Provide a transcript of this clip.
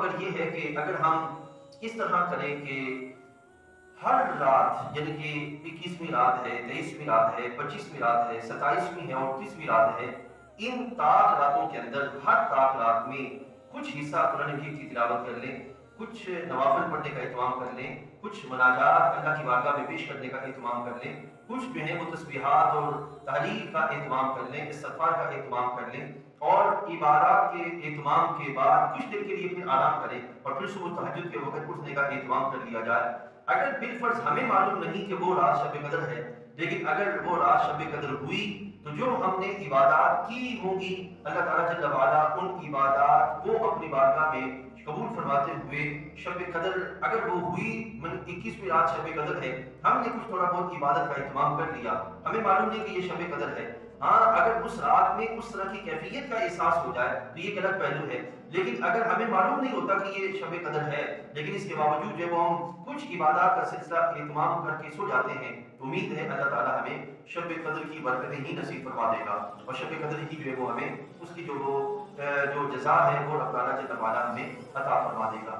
مگر یہ ہے کہ اگر ہم اس طرح کریں کہ ہر رات، یعنی کہ 21ویں رات ہے، 23ویں رات ہے، 25ویں رات ہے، 27ویں ہے اور 30ویں رات ہے، ان طاق راتوں کے اندر ہر طاق رات میں کچھ حصہ قرآن مجید کی تلاوت کر لیں، کچھ نوافل پڑھنے کا اہتمام کر لیں، کچھ مناجات اللہ کی بارگاہ میں پیش کرنے کا اہتمام کر لیں، کچھ جو ہے وہ تسبیحات اور تحلیل کا اہتمام کر لیں، استغفار کا اہتمام کر لیں، اور عبادات کے اہتمام کے بعد کچھ دیر کے لیے پھر آرام کریں اور پھر صبح تہجد کے وقت اٹھنے کا اہتمام کر لیا جائے۔ اگر بالفرض ہمیں معلوم نہیں کہ وہ رات شب قدر ہے، لیکن اگر وہ رات شب قدر ہوئی تو جو ہم نے عبادات کی ہوں گی اللہ تعالیٰ جل وعلا ان عبادات کو اپنی بارگاہ میں قبول فرماتے ہوئے شب قدر اگر وہ ہوئی 21ویں رات شب قدر ہے، ہم نے کچھ تھوڑا بہت عبادت کا اہتمام کر لیا، ہمیں معلوم نہیں کہ یہ شب قدر ہے، ہاں اگر اس رات میں اس طرح کی کیفیت کا احساس ہو جائے تو یہ ایک الگ پہلو ہے، لیکن اگر ہمیں معلوم نہیں ہوتا کہ یہ شب قدر ہے لیکن اس کے باوجود جب ہم کچھ عبادات کا سلسلہ اہتمام کر کے سو جاتے ہیں تو امید ہے اللہ تعالیٰ ہمیں شب قدر کی برکتیں ہی نصیب فرما دے گا، اور شب قدر ہی جو ہے وہ ہمیں اس کی جو جزا ہے وہ اللہ تعالیٰ جل وعلا ہمیں عطا فرما دے گا۔